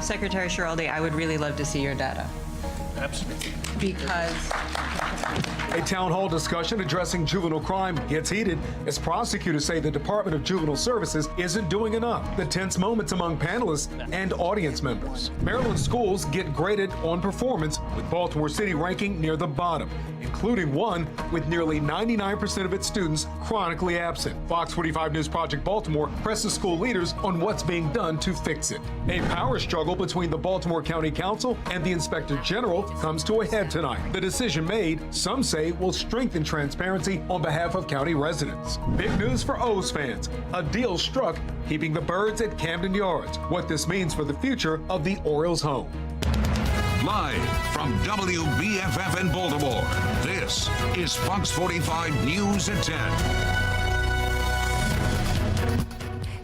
Secretary Schiraldi, I would really love to see your data. Absolutely. Because A town hall discussion addressing juvenile crime gets heated as prosecutors say the Department of Juvenile Services isn't doing enough. The tense moments among panelists and audience members. Maryland schools get graded on performance, with Baltimore City ranking near the bottom, including one with nearly 99% of its students chronically absent. Fox 45 News Project Baltimore presses school leaders on what's being done to fix it. A power struggle between the Baltimore County Council and the Inspector General comes to a head tonight. The decision made, some say, will strengthen transparency on behalf of county residents. Big news for O's fans. A deal struck keeping the Birds at Camden Yards. What this means for the future of the Orioles home. Live from WBFF in Baltimore, this is Fox 45 News at 10.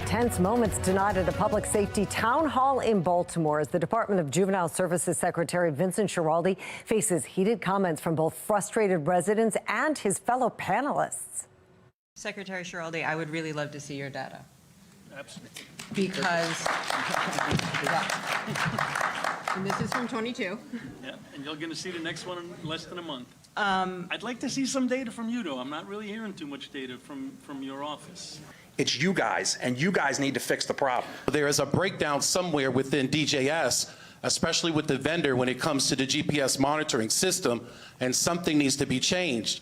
Tense moments tonight at a public safety town hall in Baltimore as the Department of Juvenile Services Secretary Vincent Schiraldi faces heated comments from both frustrated residents and his fellow panelists. Secretary Schiraldi, I would really love to see your data. Absolutely. Because and this is from 22. Yeah, and you're going to see the next one in less than a month. I'd like to see some data from you, though. I'm not really hearing too much data from your office. It's you guys, and you guys need to fix the problem. There is a breakdown somewhere within DJS, especially with the vendor when it comes to the GPS monitoring system, and something needs to be changed.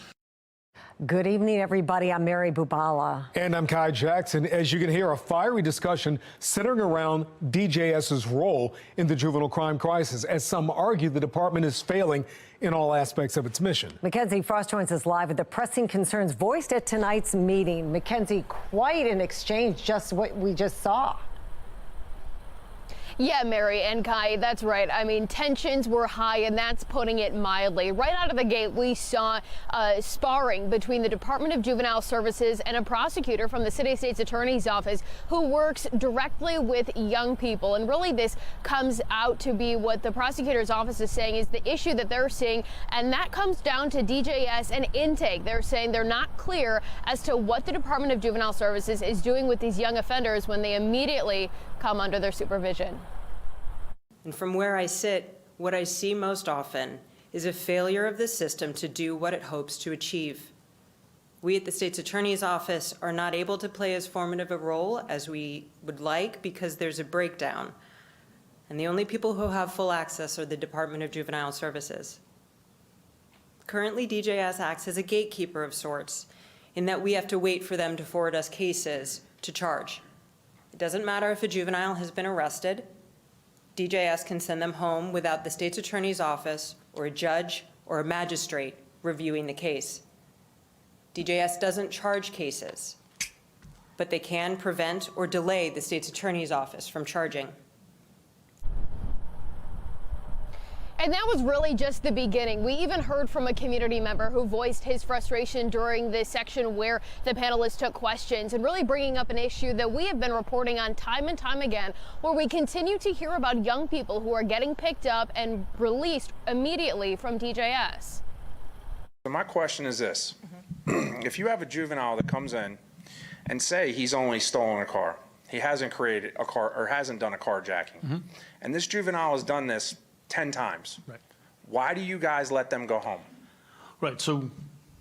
Good evening, everybody. I'm Mary Bubala. And I'm Kai Jackson. As you can hear, a fiery discussion centering around DJS's role in the juvenile crime crisis, as some argue the department is failing in all aspects of its mission. Mackenzie Frost joins us live with the pressing concerns voiced at tonight's meeting. Mackenzie, quite an exchange, just what we just saw. Yeah, Mary and Kai, that's right. I mean, tensions were high, and that's putting it mildly. Right out of the gate, we saw sparring between the Department of Juvenile Services and a prosecutor from the City State's Attorney's Office who works directly with young people. And really, this comes out to be what the prosecutor's office is saying is the issue that they're seeing, and that comes down to DJS and intake. They're saying they're not clear as to what the Department of Juvenile Services is doing with these young offenders when they immediately come under their supervision. And from where I sit, what I see most often is a failure of the system to do what it hopes to achieve. We at the state's attorney's office are not able to play as formative a role as we would like because there's a breakdown. And the only people who have full access are the Department of Juvenile Services. Currently, DJS acts as a gatekeeper of sorts, in that we have to wait for them to forward us cases to charge. It doesn't matter if a juvenile has been arrested. DJS can send them home without the state's attorney's office or a judge or a magistrate reviewing the case. DJS doesn't charge cases, but they can prevent or delay the state's attorney's office from charging. And that was really just the beginning. We even heard from a community member who voiced his frustration during this section where the panelists took questions and really bringing up an issue that we have been reporting on time and time again, where we continue to hear about young people who are getting picked up and released immediately from DJS. So my question is this. If you have a juvenile that comes in and say he's only stolen a car, he hasn't created a car or hasn't done a carjacking, and this juvenile has done this 10 times. Right. Why do you guys let them go home? Right. So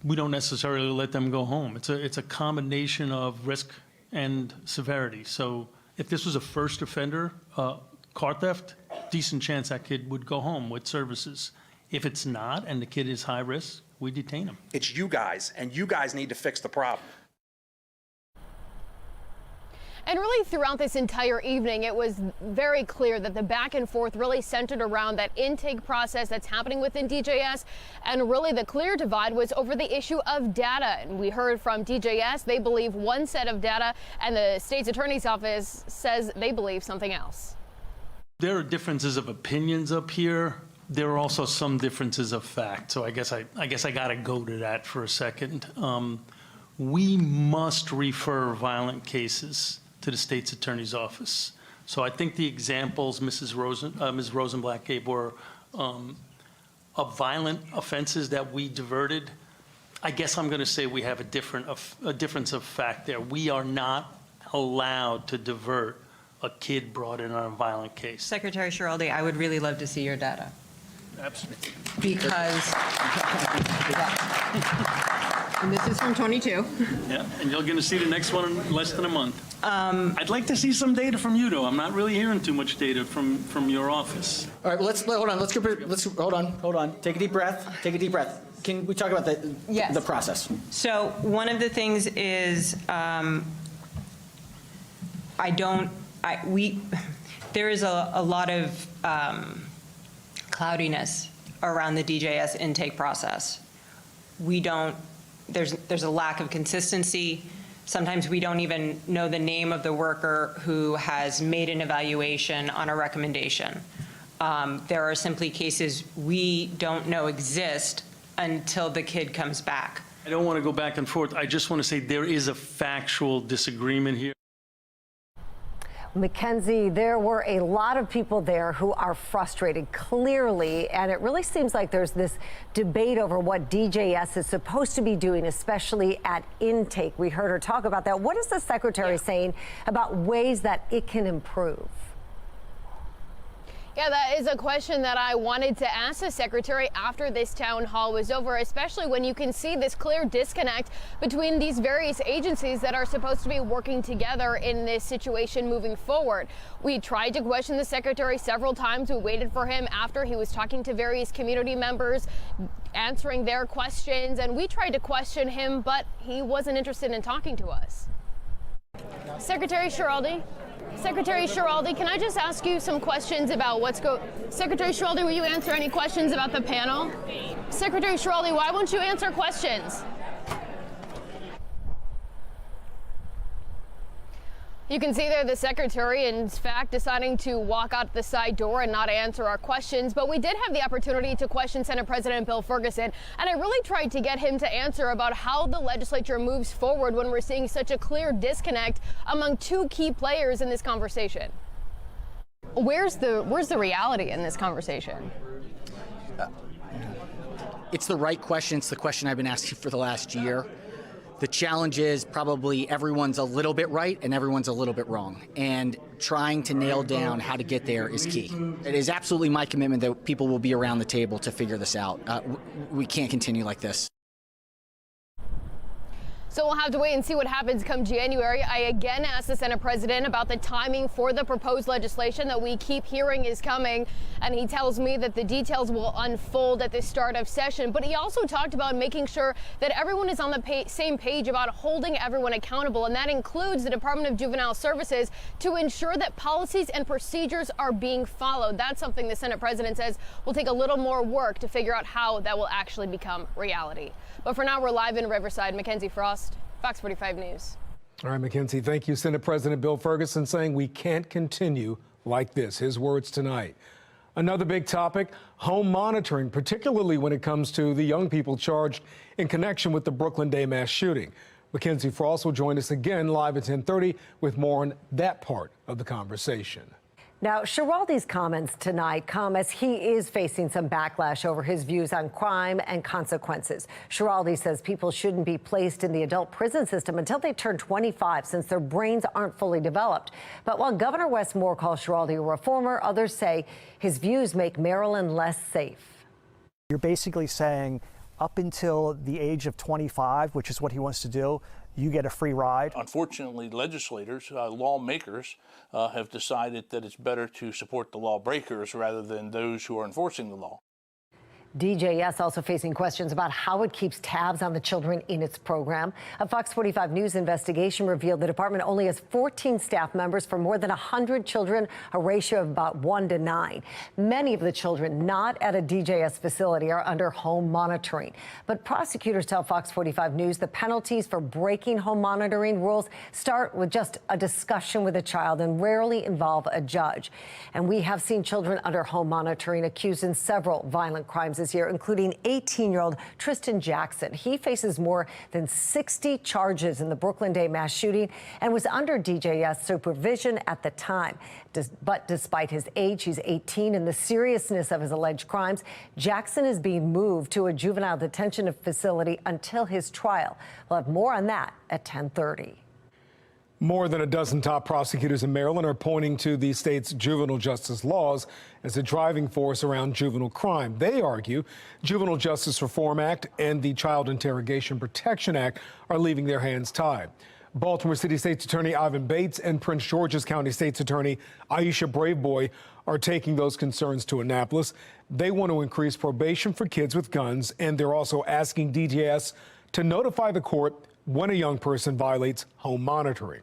we don't necessarily let them go home. It's a combination of risk and severity. So if this was a first offender car theft, decent chance that kid would go home with services. If it's not and the kid is high risk, we detain him. It's you guys, and you guys need to fix the problem. And really throughout this entire evening, it was very clear that the back and forth really centered around that intake process that's happening within DJS. And really the clear divide was over the issue of data. And we heard from DJS, they believe one set of data, and the state's attorney's office says they believe something else. There are differences of opinions up here. There are also some differences of fact. So I guess I got to go to that for a second. We must refer violent cases to the state's attorney's office. So I think the examples Ms. Rosenblatt gave were of violent offenses that we diverted. I guess I'm going to say we have a difference of fact there. We are not allowed to divert a kid brought in on a violent case. Secretary Schiraldi, I would really love to see your data. Absolutely. Because, and this is from 22. Yeah, and you're going to see the next one in less than a month. I'd like to see some data from you, though. I'm not really hearing too much data from your office. All right, hold on. Take a deep breath. Can we talk about Yes. the process? So one of the things is, there is a lot of cloudiness around the DJS intake process. There's a lack of consistency. Sometimes we don't even know the name of the worker who has made an evaluation on a recommendation. There are simply cases we don't know exist until the kid comes back. I don't want to go back and forth. I just want to say there is a factual disagreement here. Mackenzie, there were a lot of people there who are frustrated, clearly, and it really seems like there's this debate over what DJS is supposed to be doing, especially at intake. We heard her talk about that. What is the secretary saying about ways that it can improve? Yeah, that is a question that I wanted to ask the secretary after this town hall was over, especially when you can see this clear disconnect between these various agencies that are supposed to be working together in this situation moving forward. We tried to question the secretary several times. We waited for him after he was talking to various community members, answering their questions, and we tried to question him, but he wasn't interested in talking to us. Secretary Schiraldi, can I just ask you some questions about Secretary Schiraldi, will you answer any questions about the panel? Secretary Schiraldi, why won't you answer questions? You can see there the secretary, in fact, deciding to walk out the side door and not answer our questions. But we did have the opportunity to question Senate President Bill Ferguson, and I really tried to get him to answer about how the legislature moves forward when we're seeing such a clear disconnect among two key players in this conversation. Where's the reality in this conversation? It's the right question. It's the question I've been asking for the last year. The challenge is probably everyone's a little bit right and everyone's a little bit wrong. And trying to nail down how to get there is key. It is absolutely my commitment that people will be around the table to figure this out. We can't continue like this. So we'll have to wait and see what happens come January. I again asked the Senate president about the timing for the proposed legislation that we keep hearing is coming, and he tells me that the details will unfold at the start of session. But he also talked about making sure that everyone is on the same page about holding everyone accountable, and that includes the Department of Juvenile Services to ensure that policies and procedures are being followed. That's something the Senate president says will take a little more work to figure out how that will actually become reality. But for now, we're live in Riverside. Mackenzie Frost, Fox 45 News. All right, Mackenzie, thank you. Senate President Bill Ferguson saying we can't continue like this. His words tonight. Another big topic, home monitoring, particularly when it comes to the young people charged in connection with the Brooklyn Day mass shooting. Mackenzie Frost will join us again live at 10:30 with more on that part of the conversation. Now, Schiraldi's comments tonight come as he is facing some backlash over his views on crime and consequences. Schiraldi says people shouldn't be placed in the adult prison system until they turn 25, since their brains aren't fully developed. But while Governor Wes Moore calls Schiraldi a reformer, others say his views make Maryland less safe. You're basically saying up until the age of 25, which is what he wants to do, you get a free ride. Unfortunately, legislators, lawmakers, have decided that it's better to support the lawbreakers rather than those who are enforcing the law. DJS also facing questions about how it keeps tabs on the children in its program. A Fox 45 News investigation revealed the department only has 14 staff members for more than 100 children, a ratio of about 1 to 9. Many of the children not at a DJS facility are under home monitoring. But prosecutors tell Fox 45 News the penalties for breaking home monitoring rules start with just a discussion with a child and rarely involve a judge. And we have seen children under home monitoring accused in several violent crimes this year, including 18-year-old Tristan Jackson. He faces more than 60 charges in the Brooklyn Day mass shooting and was under DJS supervision at the time. But despite his age, he's 18, and the seriousness of his alleged crimes, Jackson is being moved to a juvenile detention facility until his trial. We'll have more on that at 10:30. More than a dozen top prosecutors in Maryland are pointing to the state's juvenile justice laws as a driving force around juvenile crime. They argue Juvenile Justice Reform Act and the Child Interrogation Protection Act are leaving their hands tied. Baltimore City State's Attorney Ivan Bates and Prince George's County State's Attorney Aisha Braveboy are taking those concerns to Annapolis. They want to increase probation for kids with guns, and they're also asking DJS to notify the court when a young person violates home monitoring.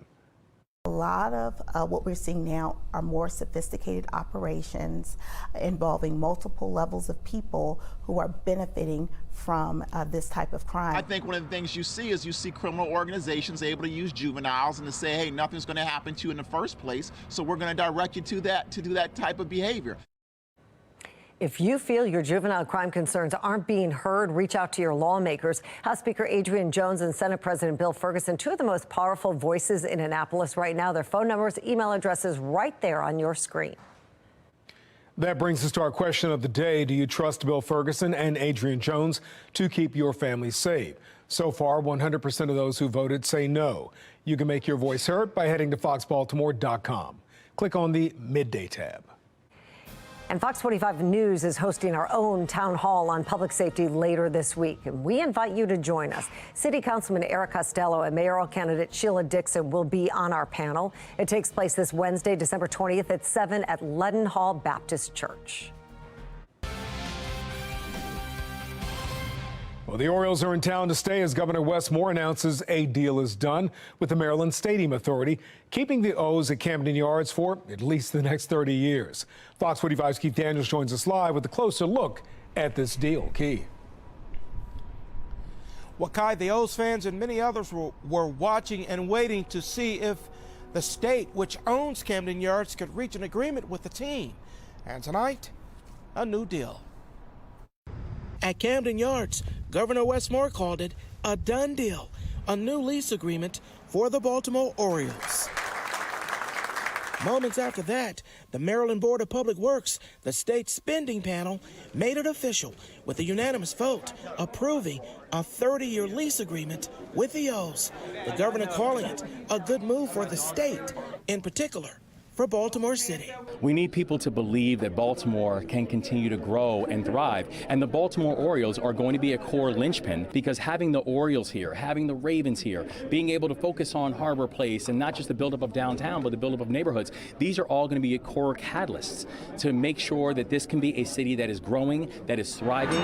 A lot of what we're seeing now are more sophisticated operations involving multiple levels of people who are benefiting from this type of crime. I think one of the things you see is criminal organizations able to use juveniles and to say, hey, nothing's going to happen to you in the first place, so we're going to direct you to do that type of behavior. If you feel your juvenile crime concerns aren't being heard, reach out to your lawmakers. House Speaker Adrian Jones and Senate President Bill Ferguson, two of the most powerful voices in Annapolis right now. Their phone numbers, email addresses right there on your screen. That brings us to our question of the day. Do you trust Bill Ferguson and Adrian Jones to keep your family safe? So far, 100% of those who voted say no. You can make your voice heard by heading to foxbaltimore.com. Click on the Midday tab. And Fox 45 News is hosting our own town hall on public safety later this week, and we invite you to join us. City Councilman Eric Costello and mayoral candidate Sheila Dixon will be on our panel. It takes place this Wednesday, December 20th at 7 at Leadenhall Baptist Church. Well, the Orioles are in town to stay as Governor Wes Moore announces a deal is done with the Maryland Stadium Authority, keeping the O's at Camden Yards for at least the next 30 years. Fox 45's Keith Daniels joins us live with a closer look at this deal. Key. Well, Kai, the O's fans and many others were watching and waiting to see if the state, which owns Camden Yards, could reach an agreement with the team. And tonight, a new deal. At Camden Yards, Governor Wes Moore called it a done deal, a new lease agreement for the Baltimore Orioles. Moments after that, the Maryland Board of Public Works, the state spending panel, made it official with a unanimous vote approving a 30-year lease agreement with the O's. The governor calling it a good move for the state, in particular for Baltimore City. We need people to believe that Baltimore can continue to grow and thrive, and the Baltimore Orioles are going to be a core linchpin, because having the Orioles here, having the Ravens here, being able to focus on Harbor Place and not just the buildup of downtown, but the buildup of neighborhoods, these are all going to be core catalysts to make sure that this can be a city that is growing, that is thriving.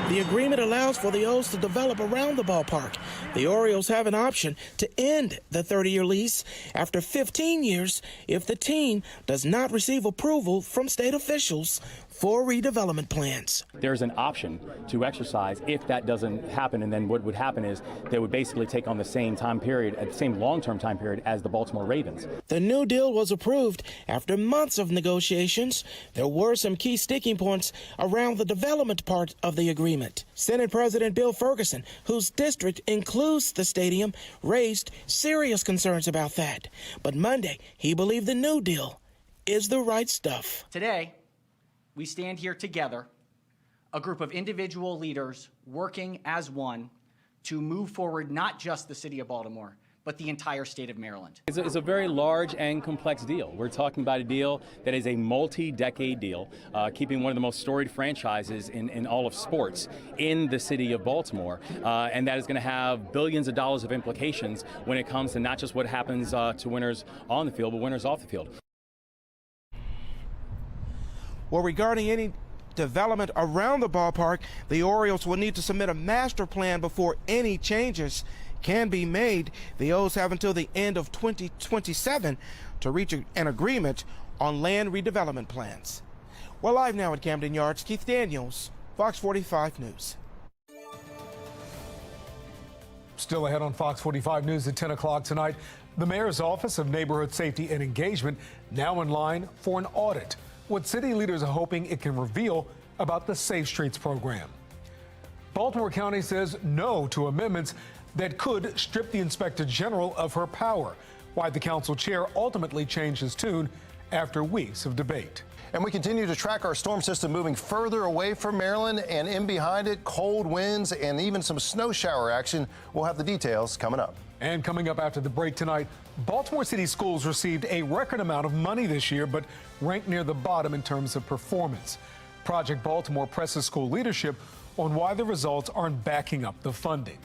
The agreement allows for the O's to develop around the ballpark. The Orioles have an option to end the 30-year lease after 15 years if the team does not receive approval from state officials for redevelopment plans. There's an option to exercise if that doesn't happen, and then what would happen is they would basically take on the same time period, the same long-term time period as the Baltimore Ravens. The new deal was approved after months of negotiations. There were some key sticking points around the development part of the agreement. Senate President Bill Ferguson, whose district includes the stadium, raised serious concerns about that. But Monday, he believed the new deal is the right stuff. Today, we stand here together, a group of individual leaders working as one to move forward not just the city of Baltimore, but the entire state of Maryland. It's a very large and complex deal. We're talking about a deal that is a multi-decade deal, keeping one of the most storied franchises in all of sports in the city of Baltimore, and that is going to have billions of dollars of implications when it comes to not just what happens to winners on the field, but winners off the field. Well, regarding any development around the ballpark, the Orioles will need to submit a master plan before any changes can be made. The O's have until the end of 2027 to reach an agreement on land redevelopment plans. We're live now at Camden Yards. Keith Daniels, Fox 45 News. Still ahead on Fox 45 News at 10 o'clock tonight, the Mayor's Office of Neighborhood Safety and Engagement now in line for an audit. What city leaders are hoping it can reveal about the Safe Streets program. Baltimore County says no to amendments that could strip the Inspector General of her power. Why the council chair ultimately changed his tune after weeks of debate. And we continue to track our storm system moving further away from Maryland, and in behind it, cold winds and even some snow shower action. We'll have the details coming up. And coming up after the break tonight, Baltimore City Schools received a record amount of money this year, but ranked near the bottom in terms of performance. Project Baltimore presses school leadership on why the results aren't backing up the funding.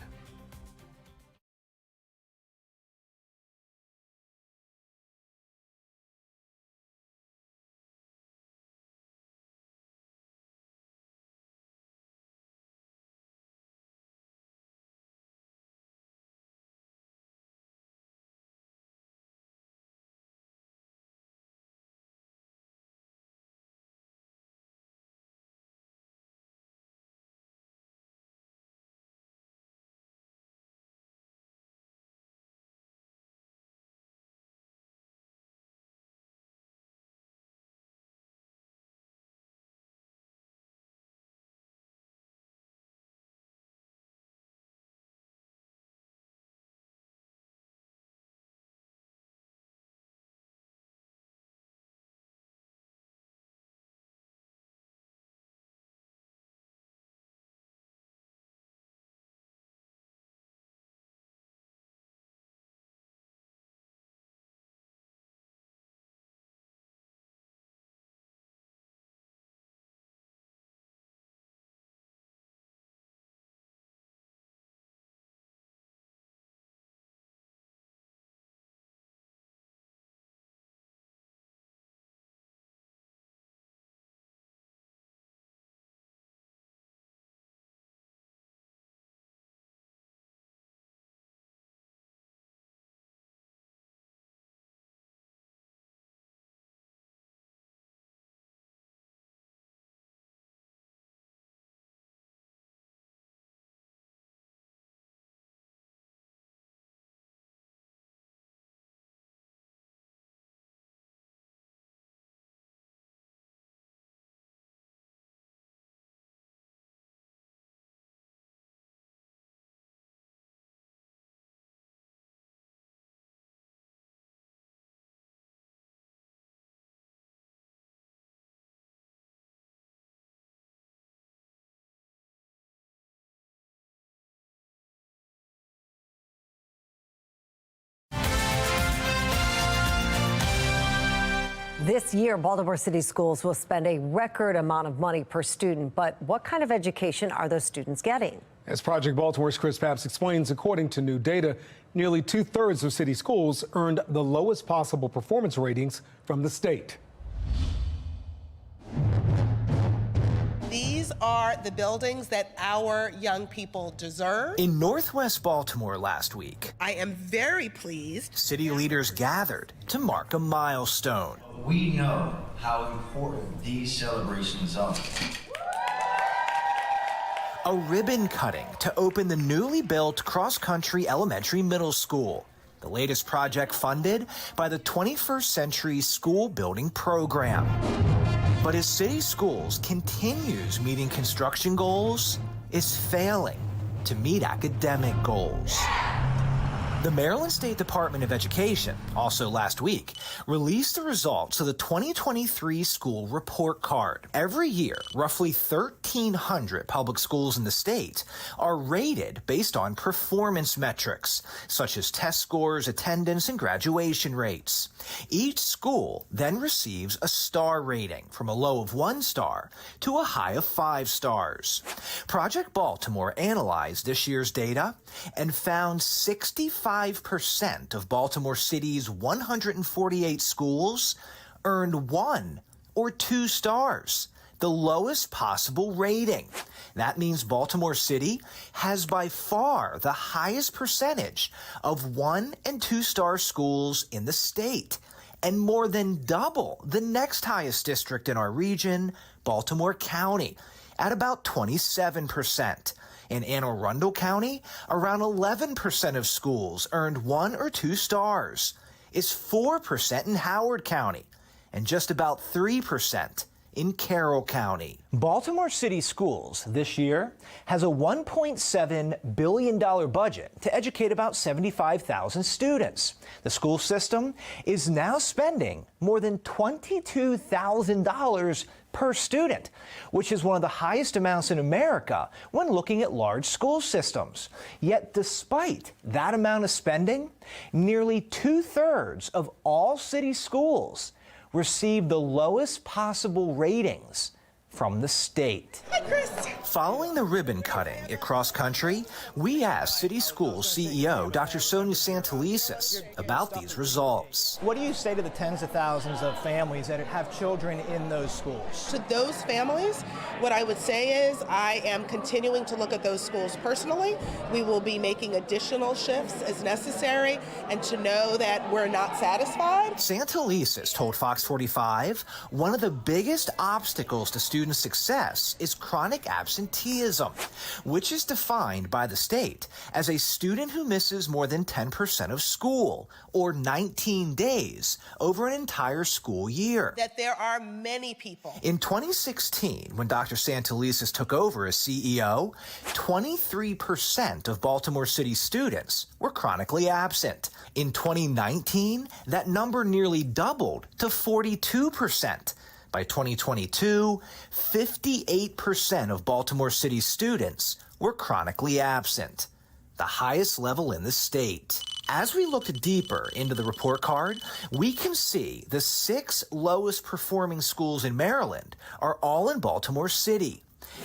This year, Baltimore City Schools will spend a record amount of money per student. But what kind of education are those students getting? As Project Baltimore's Chris Papps explains, according to new data, nearly 2/3 of city schools earned the lowest possible performance ratings from the state. These are the buildings that our young people deserve. In Northwest Baltimore last week, I am very pleased. City leaders gathered to mark a milestone. We know how important these celebrations are. A ribbon cutting to open the newly built cross-country elementary middle school, the latest project funded by the 21st Century School Building Program. But as City Schools continues meeting construction goals, is failing to meet academic goals. The Maryland State Department of Education, also last week, released the results of the 2023 school report card. Every year, roughly 1,300 public schools in the state are rated based on performance metrics, such as test scores, attendance, and graduation rates. Each school then receives a star rating from a low of 1 star to a high of 5 stars. Project Baltimore analyzed this year's data and found 65% of Baltimore City's 148 schools earned 1 or 2 stars, the lowest possible rating. That means Baltimore City has by far the highest percentage of 1 and 2 star schools in the state, and more than double the next highest district in our region, Baltimore County, at about 27%. In Anne Arundel County, around 11% of schools earned 1 or 2 stars. It's 4% in Howard County, and just about 3% in Carroll County. Baltimore City Schools this year has a $1.7 billion budget to educate about 75,000 students. The school system is now spending more than $22,000 per student, which is one of the highest amounts in America when looking at large school systems. Yet despite that amount of spending, nearly 2/3 of all city schools receive the lowest possible ratings from the state. Hi, Chris. Following the ribbon cutting at Cross Country, we asked City Schools CEO Dr. Sonia Santelises about these results. What do you say to the tens of thousands of families that have children in those schools? To those families, what I would say is I am continuing to look at those schools personally. We will be making additional shifts as necessary, and to know that we're not satisfied. Santelises told Fox 45 one of the biggest obstacles to student success is chronic absenteeism, which is defined by the state as a student who misses more than 10% of school, or 19 days, over an entire school year. That there are many people. In 2016, when Dr. Santelises took over as CEO, 23% of Baltimore City students were chronically absent. In 2019, that number nearly doubled to 42%. By 2022, 58% of Baltimore City students were chronically absent, the highest level in the state. As we looked deeper into the report card, we can see the 6 lowest performing schools in Maryland are all in Baltimore City.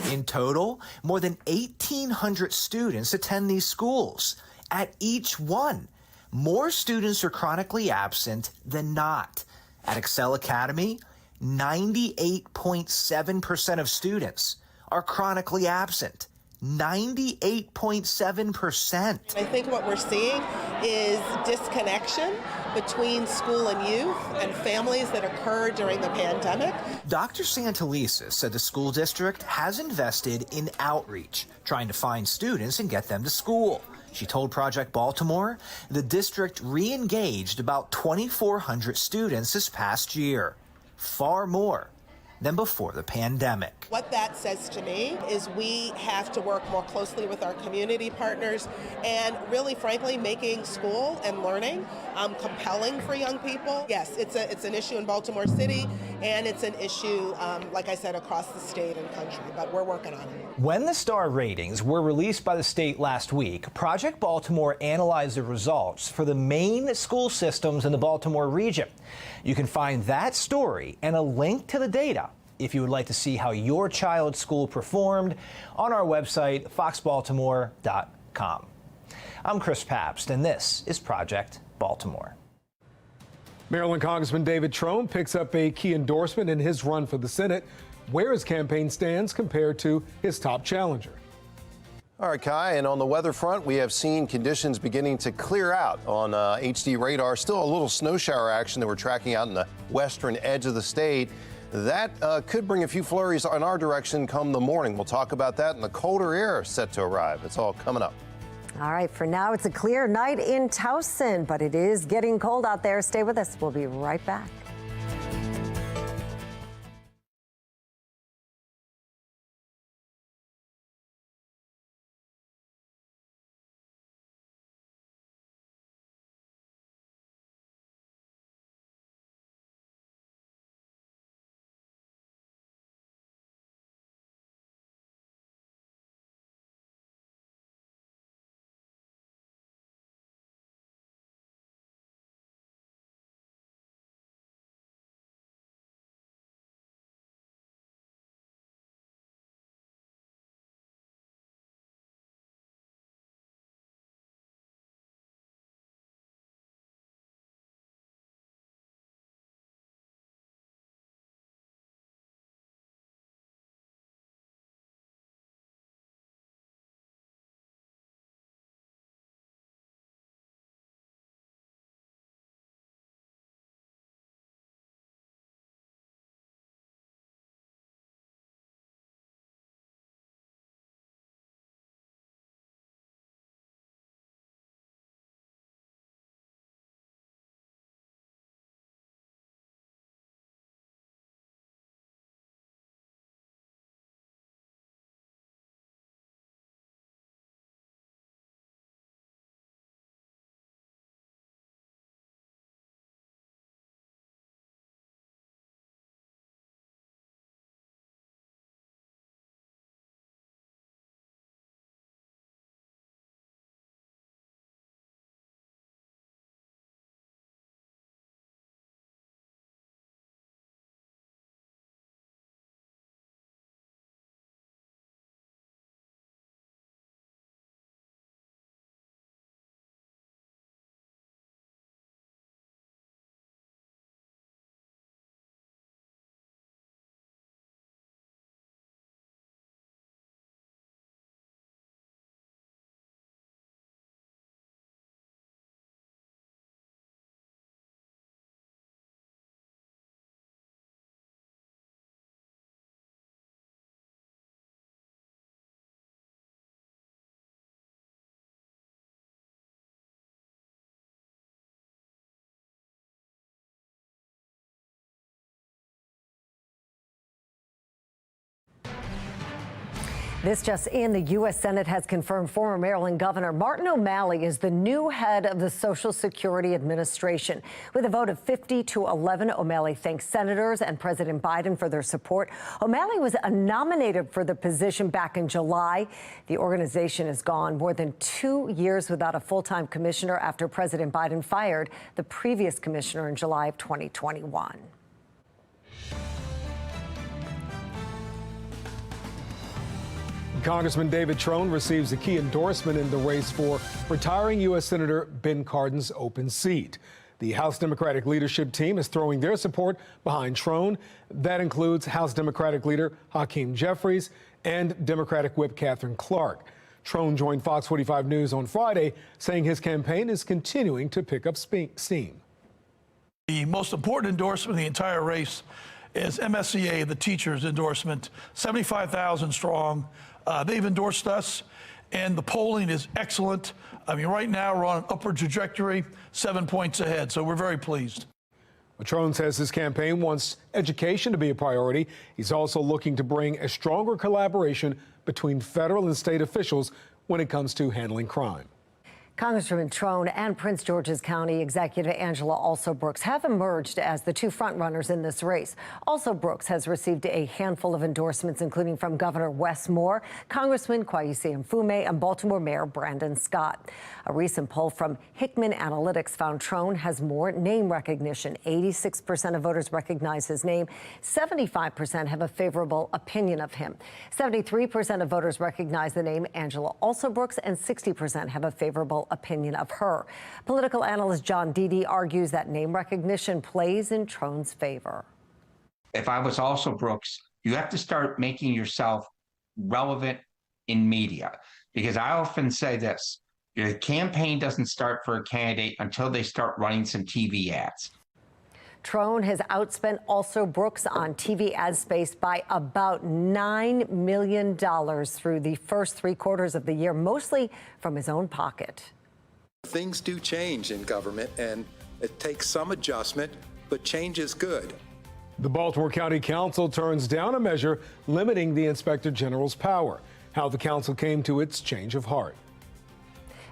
In total, more than 1,800 students attend these schools. At each one, more students are chronically absent than not. At Excel Academy, 98.7% of students are chronically absent. 98.7%. I think what we're seeing is disconnection between school and youth and families that occurred during the pandemic. Dr. Santelises said the school district has invested in outreach, trying to find students and get them to school. She told Project Baltimore the district re-engaged about 2,400 students this past year, far more than before the pandemic. What that says to me is we have to work more closely with our community partners and really, frankly, making school and learning compelling for young people. Yes, it's an issue in Baltimore City, and it's an issue, like I said, across the state and country, but we're working on it. When the star ratings were released by the state last week, Project Baltimore analyzed the results for the main school systems in the Baltimore region. You can find that story and a link to the data if you would like to see how your child's school performed on our website, foxbaltimore.com. I'm Chris Pabst, and this is Project Baltimore. Maryland Congressman David Trone picks up a key endorsement in his run for the Senate, where his campaign stands compared to his top challenger. All right, Kai, and on the weather front, we have seen conditions beginning to clear out on HD radar. Still a little snow shower action that we're tracking out in the western edge of the state. That could bring a few flurries in our direction come the morning. We'll talk about that, and the colder air set to arrive. It's all coming up. All right, for now, it's a clear night in Towson, but it is getting cold out there. Stay with us. We'll be right back. This just in, the U.S. Senate has confirmed former Maryland Governor Martin O'Malley is the new head of the Social Security Administration. With a vote of 50-11, O'Malley thanks senators and President Biden for their support. O'Malley was nominated for the position back in July. The organization has gone more than 2 years without a full-time commissioner after President Biden fired the previous commissioner in July of 2021. Congressman David Trone receives a key endorsement in the race for retiring U.S. Senator Ben Cardin's open seat. The House Democratic leadership team is throwing their support behind Trone. That includes House Democratic leader Hakeem Jeffries and Democratic whip Catherine Clark. Trone joined Fox 45 News on Friday, saying his campaign is continuing to pick up steam. The most important endorsement in the entire race is MSCA, the teachers' endorsement, 75,000 strong. They've endorsed us, and the polling is excellent. I mean, right now we're on an upward trajectory, 7 points ahead, so we're very pleased. Trone says his campaign wants education to be a priority. He's also looking to bring a stronger collaboration between federal and state officials when it comes to handling crime. Congressman Trone and Prince George's County Executive Angela Alsobrooks have emerged as the two frontrunners in this race. Alsobrooks has received a handful of endorsements, including from Governor Wes Moore, Congressman Kweisi Mfume, and Baltimore Mayor Brandon Scott. A recent poll from Hickman Analytics found Trone has more name recognition. 86% of voters recognize his name. 75% have a favorable opinion of him. 73% of voters recognize the name Angela Alsobrooks, and 60% have a favorable opinion of her. Political analyst John Dede argues that name recognition plays in Trone's favor. If I was also Brooks, you have to start making yourself relevant in media, because I often say this: your campaign doesn't start for a candidate until they start running some TV ads. Trone has outspent Alsobrooks on TV ad space by about $9 million through the first 3 quarters of the year, mostly from his own pocket. Things do change in government, and it takes some adjustment, but change is good. The Baltimore County Council turns down a measure limiting the Inspector General's power. How the council came to its change of heart.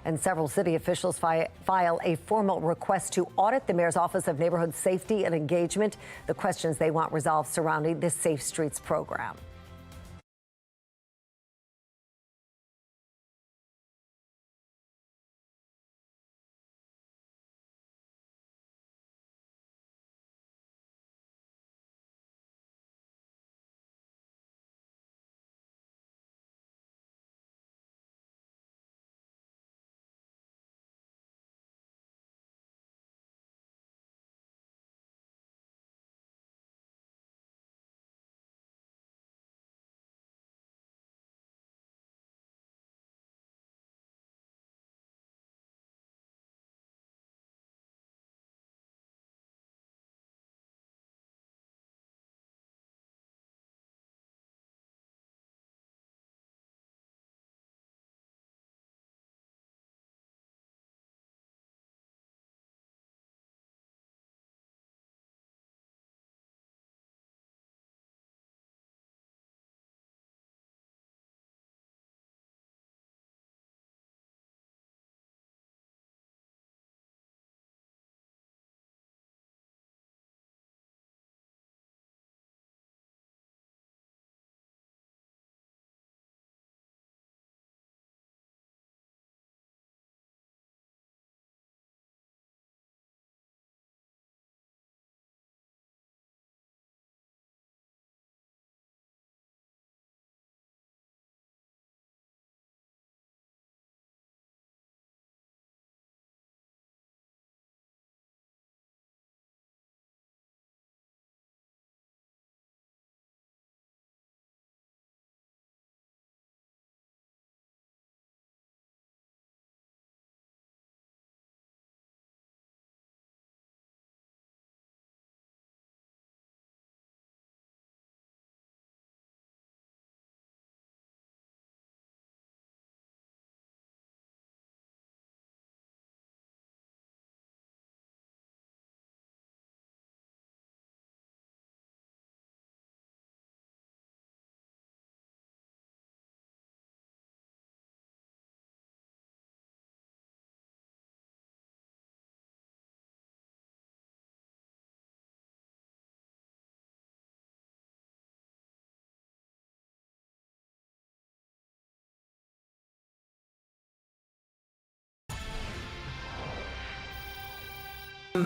And several city officials file a formal request to audit the mayor's Office of Neighborhood Safety and Engagement, the questions they want resolved surrounding this Safe Streets program.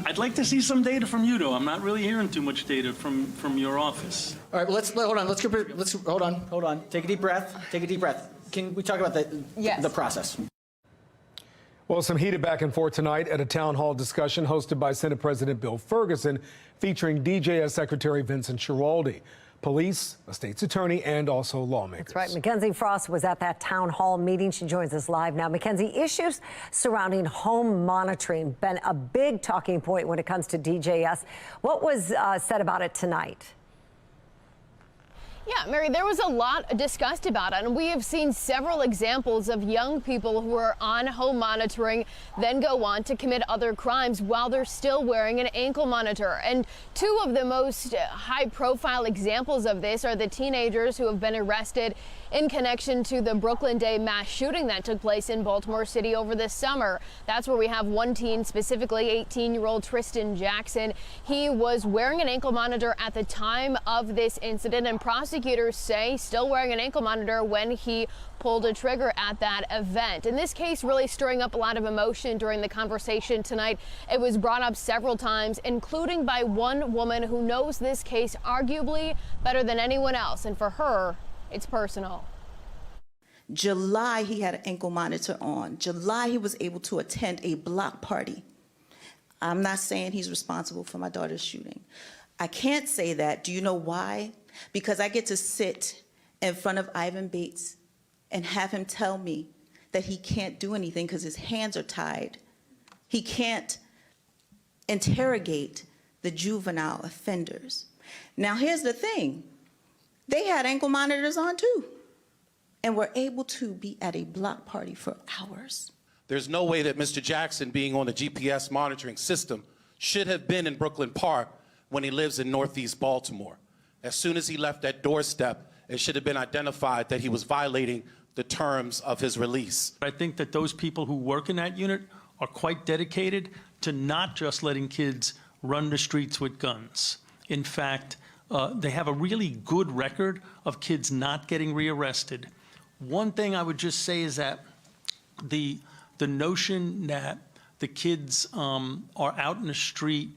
I'd like to see some data from you, though. I'm not really hearing too much data from your office. All right, hold on. Take a deep breath. Can we talk about the process? Well, some heated back and forth tonight at a town hall discussion hosted by Senate President Bill Ferguson, featuring DJS Secretary Vincent Schiraldi, police, a state's attorney, and also lawmakers. That's right. Mackenzie Frost was at that town hall meeting. She joins us live now. Mackenzie, issues surrounding home monitoring been a big talking point when it comes to DJS. What was said about it tonight? Yeah, Mary, there was a lot discussed about it, and we have seen several examples of young people who are on home monitoring, then go on to commit other crimes while they're still wearing an ankle monitor. And two of the most high-profile examples of this are the teenagers who have been arrested in connection to the Brooklyn Day mass shooting that took place in Baltimore City over this summer. That's where we have one teen, specifically 18-year-old Tristan Jackson. He was wearing an ankle monitor at the time of this incident, and prosecutors say still wearing an ankle monitor when he pulled a trigger at that event. In this case, really stirring up a lot of emotion during the conversation tonight. It was brought up several times, including by one woman who knows this case arguably better than anyone else, and for her, it's personal. July, he had an ankle monitor on. July, he was able to attend a block party. I'm not saying he's responsible for my daughter's shooting. I can't say that. Do you know why? Because I get to sit in front of Ivan Bates and have him tell me that he can't do anything because his hands are tied. He can't interrogate the juvenile offenders. Now, here's the thing. They had ankle monitors on too, and were able to be at a block party for hours. There's no way that Mr. Jackson, being on the GPS monitoring system, should have been in Brooklyn Park when he lives in Northeast Baltimore. As soon as he left that doorstep, it should have been identified that he was violating the terms of his release. I think that those people who work in that unit are quite dedicated to not just letting kids run the streets with guns. In fact, they have a really good record of kids not getting rearrested. One thing I would just say is that the notion that the kids are out in the street,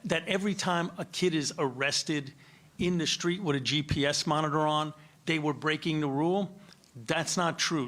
that every time a kid is arrested in the street with a GPS monitor on, they were breaking the rule, that's not true.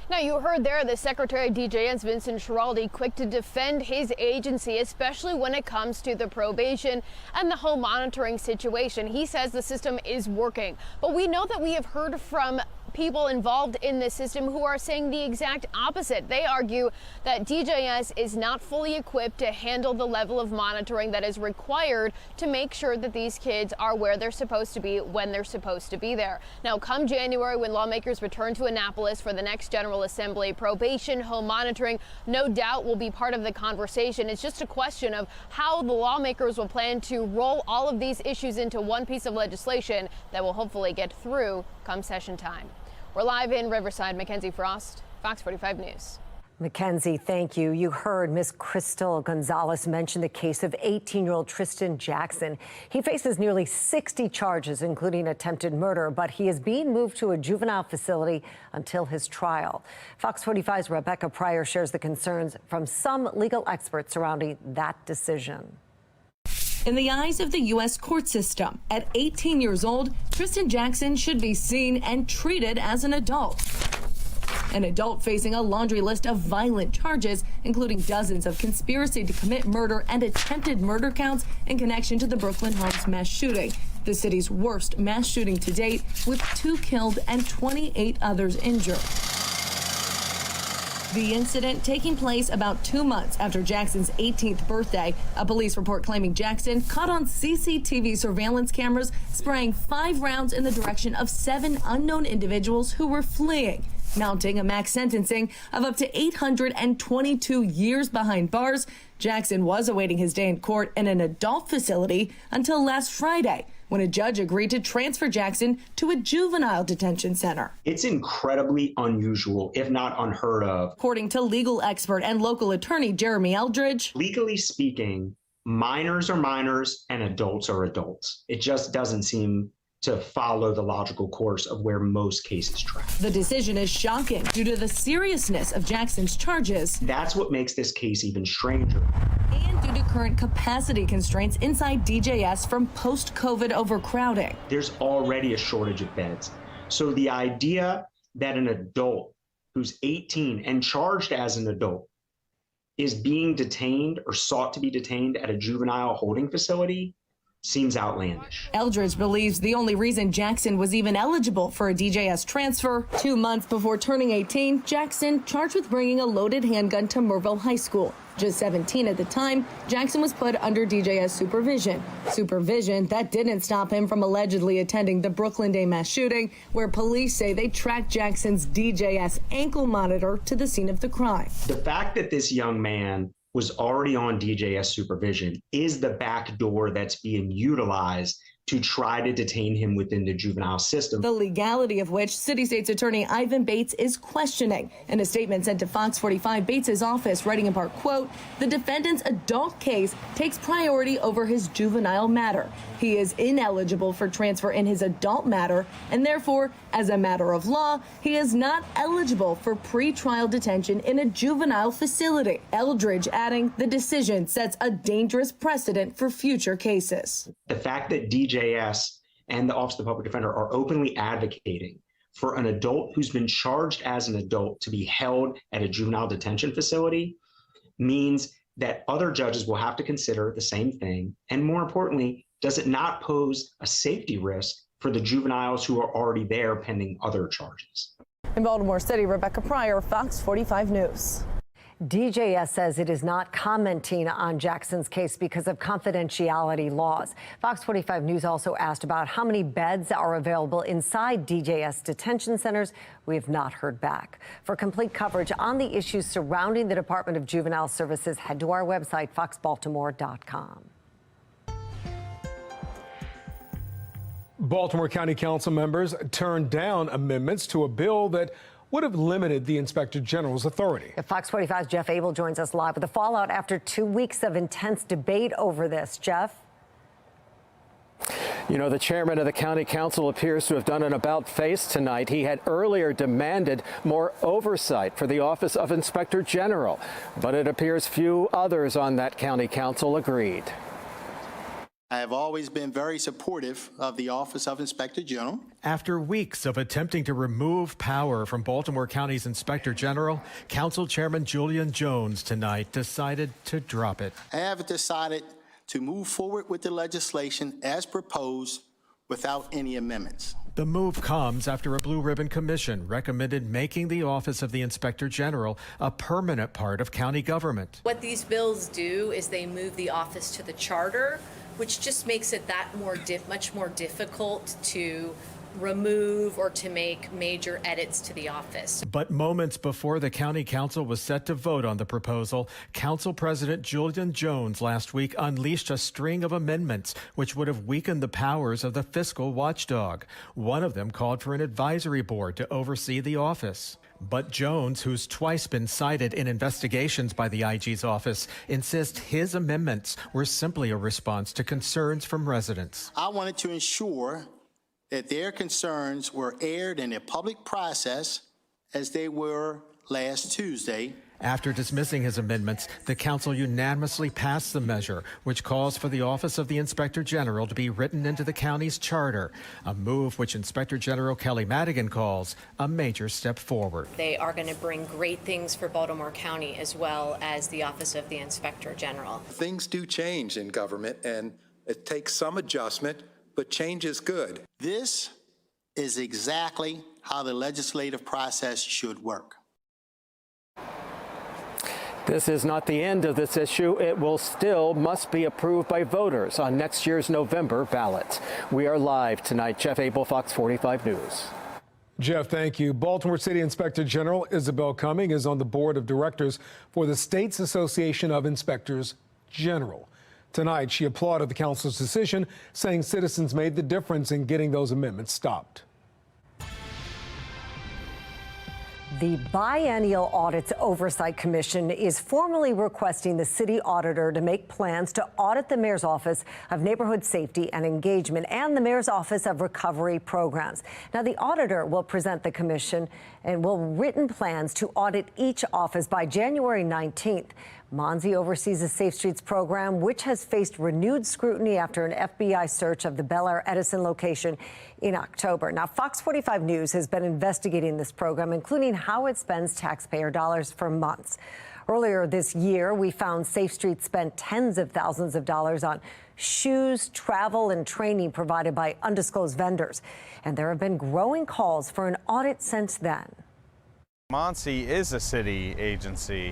Now, you heard there the Secretary of DJS, Vincent Schiraldi, quick to defend his agency, especially when it comes to the probation and the home monitoring situation. He says the system is working. But we know that we have heard from people involved in the system who are saying the exact opposite. They argue that DJS is not fully equipped to handle the level of monitoring that is required to make sure that these kids are where they're supposed to be when they're supposed to be there. Now, come January, when lawmakers return to Annapolis for the next General Assembly, probation, home monitoring, no doubt will be part of the conversation. It's just a question of how the lawmakers will plan to roll all of these issues into one piece of legislation that will hopefully get through come session time. We're live in Riverside. Mackenzie Frost, Fox 45 News. Mackenzie, thank you. You heard Ms. Crystal Gonzalez mention the case of 18-year-old Tristan Jackson. He faces nearly 60 charges, including attempted murder, but he is being moved to a juvenile facility until his trial. Fox 45's Rebecca Pryor shares the concerns from some legal experts surrounding that decision. In the eyes of the U.S. court system, at 18 years old, Tristan Jackson should be seen and treated as an adult. An adult facing a laundry list of violent charges, including dozens of conspiracy to commit murder and attempted murder counts in connection to the Brooklyn Homes mass shooting, the city's worst mass shooting to date, with 2 killed and 28 others injured. The incident taking place about 2 months after Jackson's 18th birthday. A police report claiming Jackson caught on CCTV surveillance cameras spraying 5 rounds in the direction of 7 unknown individuals who were fleeing, mounting a max sentencing of up to 822 years behind bars. Jackson was awaiting his day in court in an adult facility until last Friday, when a judge agreed to transfer Jackson to a juvenile detention center. It's incredibly unusual, if not unheard of. According to legal expert and local attorney Jeremy Eldridge, legally speaking, minors are minors and adults are adults. It just doesn't seem to follow the logical course of where most cases track. The decision is shocking due to the seriousness of Jackson's charges. That's what makes this case even stranger. And due to current capacity constraints inside DJS from post-COVID overcrowding. There's already a shortage of beds. So the idea that an adult who's 18 and charged as an adult is being detained or sought to be detained at a juvenile holding facility seems outlandish. Eldridge believes the only reason Jackson was even eligible for a DJS transfer, 2 months before turning 18, Jackson charged with bringing a loaded handgun to Merville High School. Just 17 at the time, Jackson was put under DJS supervision. Supervision that didn't stop him from allegedly attending the Brooklyn Day mass shooting, where police say they tracked Jackson's DJS ankle monitor to the scene of the crime. The fact that this young man was already on DJS supervision is the back door that's being utilized to try to detain him within the juvenile system. The legality of which City State's Attorney Ivan Bates is questioning. In a statement sent to FOX45, Bates' office writing in part, quote, the defendant's adult case takes priority over his juvenile matter. He is ineligible for transfer in his adult matter, and therefore, as a matter of law, he is not eligible for pretrial detention in a juvenile facility. Eldridge adding the decision sets a dangerous precedent for future cases. The fact that DJS and the Office of the Public Defender are openly advocating for an adult who's been charged as an adult to be held at a juvenile detention facility means that other judges will have to consider the same thing. And more importantly, does it not pose a safety risk for the juveniles who are already there pending other charges? In Baltimore City, Rebecca Pryor, Fox 45 News. DJS says it is not commenting on Jackson's case because of confidentiality laws. Fox 45 News also asked about how many beds are available inside DJS detention centers. We have not heard back. For complete coverage on the issues surrounding the Department of Juvenile Services, head to our website, foxbaltimore.com. Baltimore County Council members turned down amendments to a bill that would have limited the Inspector General's authority. Fox 45's Jeff Abel joins us live with the fallout after 2 weeks of intense debate over this. Jeff? You know, the chairman of the county council appears to have done an about-face tonight. He had earlier demanded more oversight for the office of Inspector General, but it appears few others on that county council agreed. I have always been very supportive of the Office of Inspector General. After weeks of attempting to remove power from Baltimore County's Inspector General, Council Chairman Julian Jones tonight decided to drop it. I have decided to move forward with the legislation as proposed without any amendments. The move comes after a Blue Ribbon Commission recommended making the Office of the Inspector General a permanent part of county government. What these bills do is they move the office to the charter, which just makes it that much more difficult to remove or to make major edits to the office. But moments before the county council was set to vote on the proposal, Council President Julian Jones last week unleashed a string of amendments which would have weakened the powers of the fiscal watchdog. One of them called for an advisory board to oversee the office. But Jones, who's twice been cited in investigations by the IG's office, insists his amendments were simply a response to concerns from residents. I wanted to ensure that their concerns were aired in a public process as they were last Tuesday. After dismissing his amendments, the council unanimously passed the measure, which calls for the Office of the Inspector General to be written into the county's charter, a move which Inspector General Kelly Madigan calls a major step forward. They are going to bring great things for Baltimore County as well as the Office of the Inspector General. Things do change in government, and it takes some adjustment, but change is good. This is exactly how the legislative process should work. This is not the end of this issue. It will still must be approved by voters on next year's November ballot. We are live tonight. Jeff Abel, Fox 45 News. Jeff, thank you. Baltimore City Inspector General Isabel Cumming is on the board of directors for the State's Association of Inspectors General. Tonight, she applauded the council's decision, saying citizens made the difference in getting those amendments stopped. The Biennial Audits Oversight Commission is formally requesting the city auditor to make plans to audit the Mayor's Office of Neighborhood Safety and Engagement and the Mayor's Office of Recovery Programs. Now, the auditor will present the commission and will written plans to audit each office by January 19th. Monzi oversees the Safe Streets program, which has faced renewed scrutiny after an FBI search of the Bel Air Edison location in October. Now, FOX45 News has been investigating this program, including how it spends taxpayer dollars for months. Earlier this year, we found Safe Streets spent tens of thousands of dollars on shoes, travel, and training provided by undisclosed vendors. And there have been growing calls for an audit since then. Monzi is a city agency,